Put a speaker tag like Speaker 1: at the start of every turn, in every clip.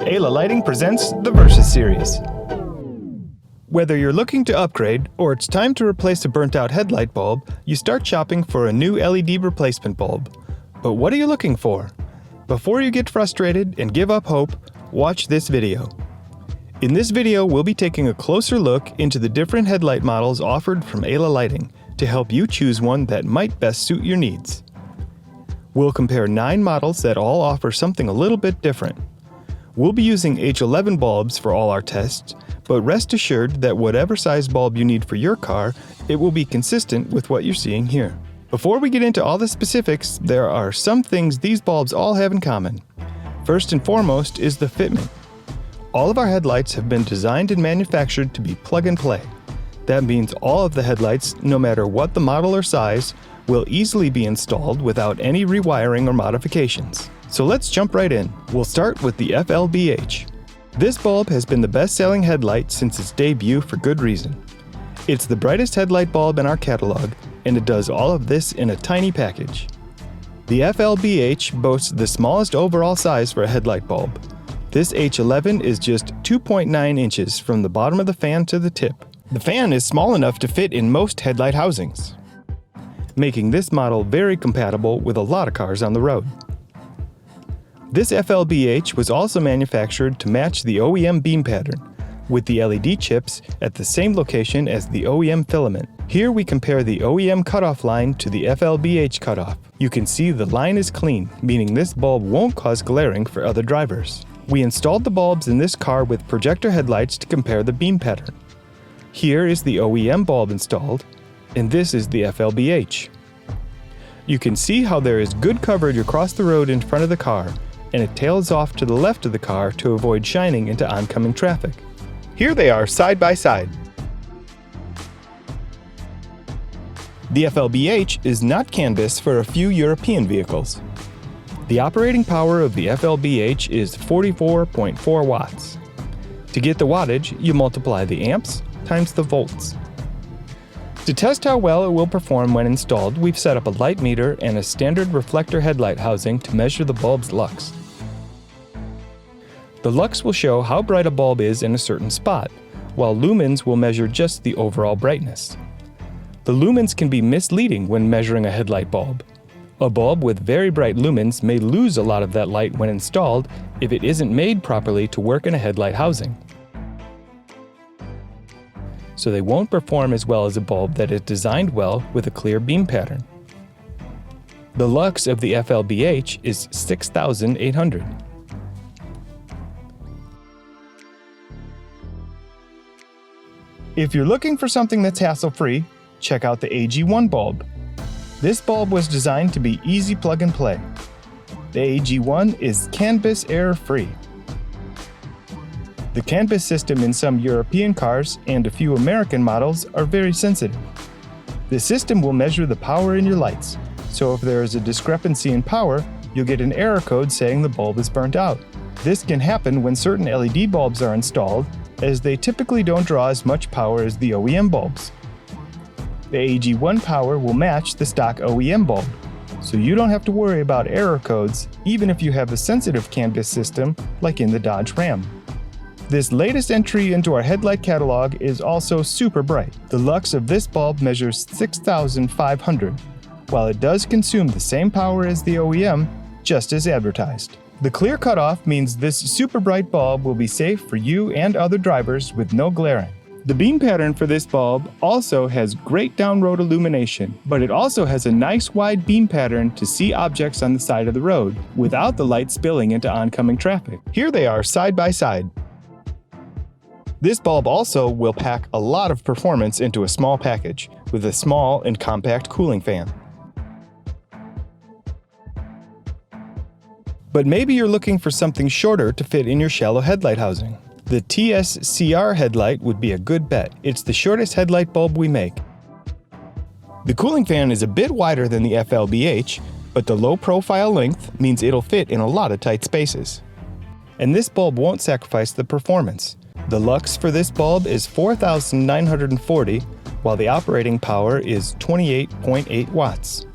Speaker 1: Ayla Lighting presents the Versus series. Whether you're looking to upgrade or it's time to replace a burnt-out headlight bulb, you start shopping for a new LED replacement bulb. But what are you looking for? Before you get frustrated and give up hope, watch this video. In this video, we'll be taking a closer look into the different headlight models offered from Ayla Lighting to help you choose one that might best suit your needs. We'll compare 9 models that all offer something a little bit different. We'll be using H11 bulbs for all our tests, but rest assured that whatever size bulb you need for your car, it will be consistent with what you're seeing here. Before we get into all the specifics, there are some things these bulbs all have in common. First and foremost is the fitment. All of our headlights have been designed and manufactured to be plug and play. That means all of the headlights, no matter what the model or size, will easily be installed without any rewiring or modifications. So let's jump right in. We'll start with the FLBH. This bulb has been the best-selling headlight since its debut for good reason. It's the brightest headlight bulb in our catalog, and it does all of this in a tiny package. The FLBH boasts the smallest overall size for a headlight bulb. This H11 is just 2.9 inches from the bottom of the fan to the tip. The fan is small enough to fit in most headlight housings, making this model very compatible with a lot of cars on the road. This FLBH was also manufactured to match the OEM beam pattern, with the LED chips at the same location as the OEM filament. Here we compare the OEM cutoff line to the FLBH cutoff. You can see the line is clean, meaning this bulb won't cause glaring for other drivers. We installed the bulbs in this car with projector headlights to compare the beam pattern. Here is the OEM bulb installed, and this is the FLBH. You can see how there is good coverage across the road in front of the car, and it tails off to the left of the car to avoid shining into oncoming traffic. Here they are side by side. The FLBH is not canvas for a few European vehicles. The operating power of the FLBH is 44.4 watts. To get the wattage, you multiply the amps times the volts. To test how well it will perform when installed, we've set up a light meter and a standard reflector headlight housing to measure the bulb's lux. The lux will show how bright a bulb is in a certain spot, while lumens will measure just the overall brightness. The lumens can be misleading when measuring a headlight bulb. A bulb with very bright lumens may lose a lot of that light when installed if it isn't made properly to work in a headlight housing. So they won't perform as well as a bulb that is designed well with a clear beam pattern. The lux of the FLBH is 6,800. If you're looking for something that's hassle-free, check out the AG1 Bulb. This bulb was designed to be easy plug and play. The AG1 is canvas error-free. The canvas system in some European cars and a few American models are very sensitive. The system will measure the power in your lights, so if there is a discrepancy in power, you'll get an error code saying the bulb is burnt out. This can happen when certain LED bulbs are installed, as they typically don't draw as much power as the OEM bulbs. The AG1 power will match the stock OEM bulb, so you don't have to worry about error codes even if you have a sensitive canvas system like in the Dodge Ram. This latest entry into our headlight catalog is also super bright. The lux of this bulb measures 6,500, while it does consume the same power as the OEM, just as advertised. The clear cutoff means this super bright bulb will be safe for you and other drivers with no glaring. The beam pattern for this bulb also has great down road illumination, but it also has a nice wide beam pattern to see objects on the side of the road without the light spilling into oncoming traffic. Here they are side by side. This bulb also will pack a lot of performance into a small package with a small and compact cooling fan. But maybe you're looking for something shorter to fit in your shallow headlight housing. The TSCR headlight would be a good bet. It's the shortest headlight bulb we make. The cooling fan is a bit wider than the FLBH, but the low profile length means it'll fit in a lot of tight spaces. And this bulb won't sacrifice the performance. The lux for this bulb is 4,940, while the operating power is 28.8 watts.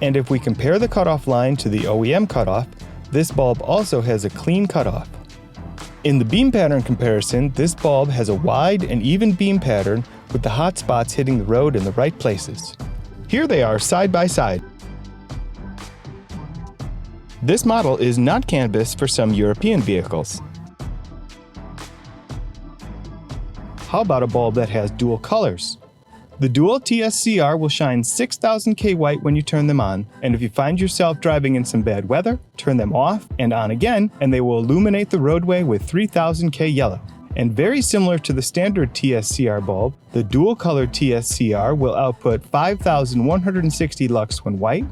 Speaker 1: And if we compare the cutoff line to the OEM cutoff, this bulb also has a clean cutoff. In the beam pattern comparison, this bulb has a wide and even beam pattern with the hot spots hitting the road in the right places. Here they are side by side. This model is not canvas for some European vehicles. How about a bulb that has dual colors? The dual TSCR will shine 6000 K white when you turn them on, and if you find yourself driving in some bad weather, turn them off and on again, and they will illuminate the roadway with 3000 K yellow. And very similar to the standard TSCR bulb, the dual color TSCR will output 5160 lux when white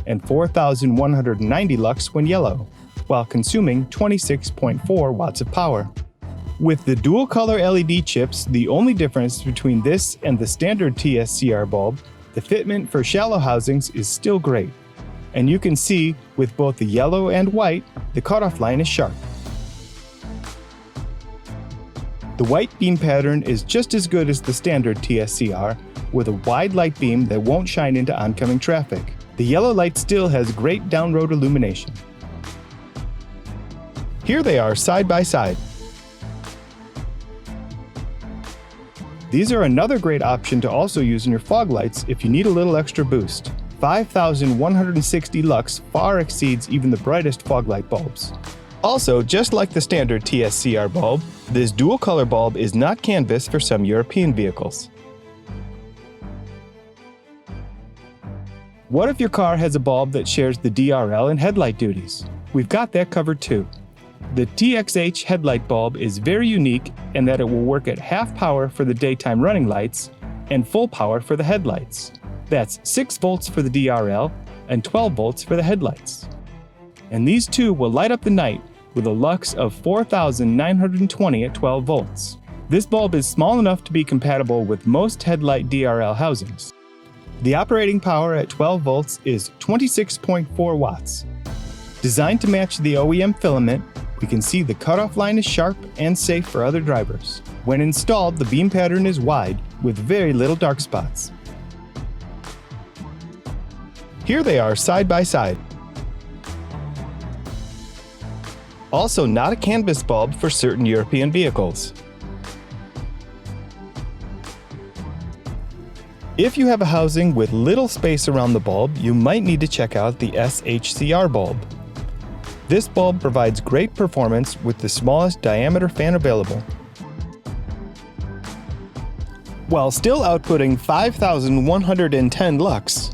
Speaker 1: and 4190 lux when yellow, while consuming 26.4 watts of power. With the dual color LED chips, the only difference between this and the standard TSCR bulb, the fitment for shallow housings is still great. And you can see, with both the yellow and white, the cutoff line is sharp. The white beam pattern is just as good as the standard TSCR, with a wide light beam that won't shine into oncoming traffic. The yellow light still has great down road illumination. Here they are side by side. These are another great option to also use in your fog lights if you need a little extra boost. 5160 lux far exceeds even the brightest fog light bulbs. Also, just like the standard TSCR bulb, this dual color bulb is not canvas for some European vehicles. What if your car has a bulb that shares the DRL and headlight duties? We've got that covered too. The TXH headlight bulb is very unique in that it will work at half power for the daytime running lights and full power for the headlights. That's 6 volts for the DRL and 12 volts for the headlights. And these two will light up the night with a lux of 4920 at 12 volts. This bulb is small enough to be compatible with most headlight DRL housings. The operating power at 12 volts is 26.4 watts. Designed to match the OEM filament, we can see the cutoff line is sharp and safe for other drivers. When installed, the beam pattern is wide with very little dark spots. Here they are side by side. Also not a canvas bulb for certain European vehicles. If you have a housing with little space around the bulb, you might need to check out the SHCR bulb. This bulb provides great performance with the smallest diameter fan available, while still outputting 5110 lux.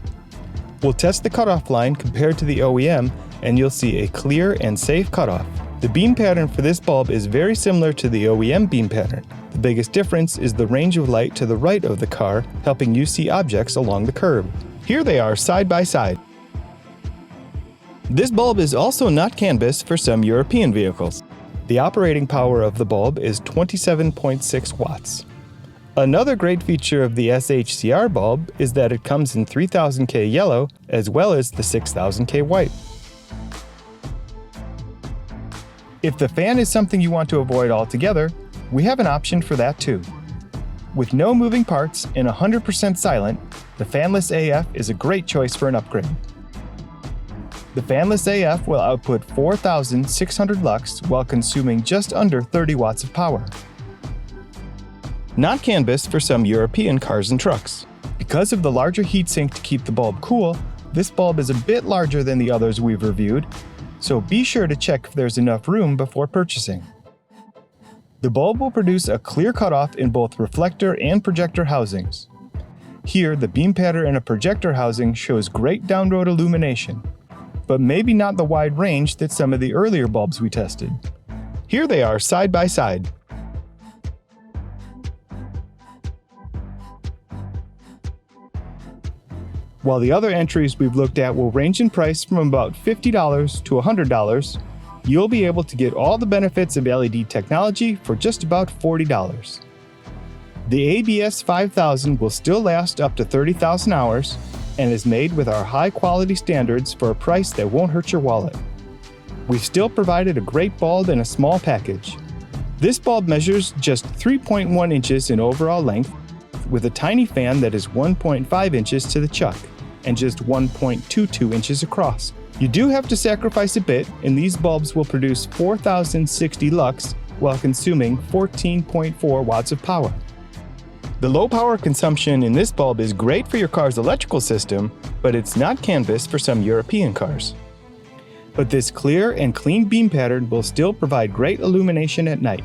Speaker 1: We'll test the cutoff line compared to the OEM, and you'll see a clear and safe cutoff. The beam pattern for this bulb is very similar to the OEM beam pattern. The biggest difference is the range of light to the right of the car, helping you see objects along the curb. Here they are side by side. This bulb is also not canvas for some European vehicles. The operating power of the bulb is 27.6 watts. Another great feature of the SHCR bulb is that it comes in 3000 K yellow as well as the 6000 K white. If the fan is something you want to avoid altogether, we have an option for that too. With no moving parts and 100% silent, the Fanless AF is a great choice for an upgrade. The Fanless AF will output 4600 lux while consuming just under 30 watts of power. Not canvas for some European cars and trucks. Because of the larger heatsink to keep the bulb cool, this bulb is a bit larger than the others we've reviewed, so be sure to check if there's enough room before purchasing. The bulb will produce a clear cutoff in both reflector and projector housings. Here, the beam pattern in a projector housing shows great downroad illumination, but maybe not the wide range that some of the earlier bulbs we tested. Here they are side by side. While the other entries we've looked at will range in price from about $50 to $100, you'll be able to get all the benefits of LED technology for just about $40. The ABS 5000 will still last up to 30,000 hours and is made with our high-quality standards for a price that won't hurt your wallet. We've still provided a great bulb in a small package. This bulb measures just 3.1 inches in overall length with a tiny fan that is 1.5 inches to the chuck. and just 1.22 inches across. You do have to sacrifice a bit, and these bulbs will produce 4,060 lux while consuming 14.4 watts of power. The low power consumption in this bulb is great for your car's electrical system, but it's not canvas for some European cars. But this clear and clean beam pattern will still provide great illumination at night.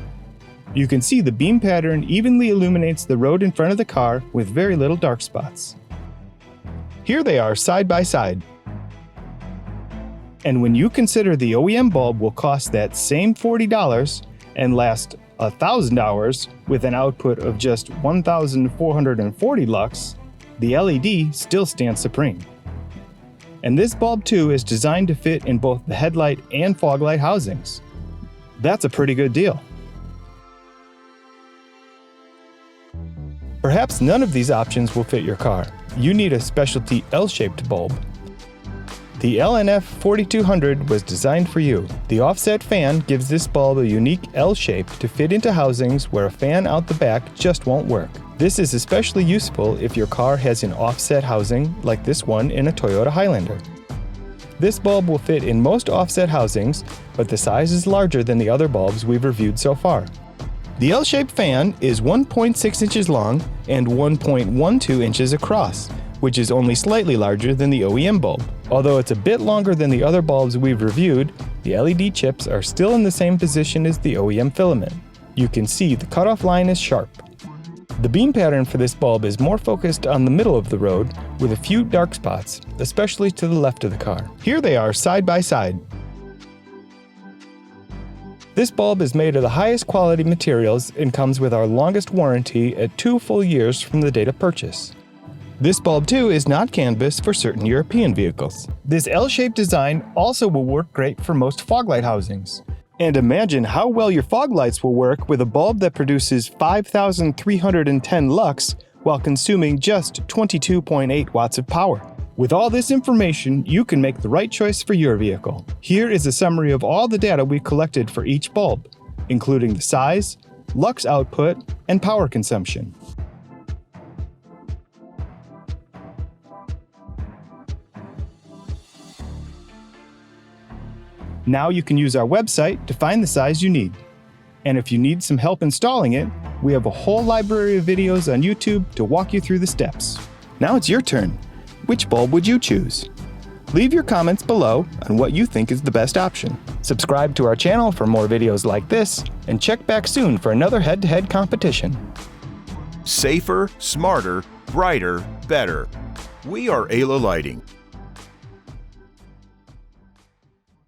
Speaker 1: You can see the beam pattern evenly illuminates the road in front of the car with very little dark spots. Here they are side by side. And when you consider the OEM bulb will cost that same $40 and last 1,000 hours with an output of just 1,440 lux, the LED still stands supreme. And this bulb too is designed to fit in both the headlight and fog light housings. That's a pretty good deal. Perhaps none of these options will fit your car. You need a specialty L-shaped bulb. The LNF 4200 was designed for you. The offset fan gives this bulb a unique L shape to fit into housings where a fan out the back just won't work. This is especially useful if your car has an offset housing like this one in a Toyota Highlander. This bulb will fit in most offset housings, but the size is larger than the other bulbs we've reviewed so far. The L-shaped fan is 1.6 inches long and 1.12 inches across, which is only slightly larger than the OEM bulb. Although it's a bit longer than the other bulbs we've reviewed, the LED chips are still in the same position as the OEM filament. You can see the cutoff line is sharp. The beam pattern for this bulb is more focused on the middle of the road with a few dark spots, especially to the left of the car. Here they are side by side. This bulb is made of the highest quality materials and comes with our longest warranty at 2 full years from the date of purchase. This bulb too is not canvas for certain European vehicles. This L-shaped design also will work great for most fog light housings. And imagine how well your fog lights will work with a bulb that produces 5,310 lux while consuming just 22.8 watts of power. With all this information, you can make the right choice for your vehicle. Here is a summary of all the data we collected for each bulb, including the size, lux output, and power consumption. Now you can use our website to find the size you need. And if you need some help installing it, we have a whole library of videos on YouTube to walk you through the steps. Now it's your turn. Which bulb would you choose? Leave your comments below on what you think is the best option. Subscribe to our channel for more videos like this, and check back soon for another head-to-head competition.
Speaker 2: Safer, smarter, brighter, better. We are Ayla Lighting.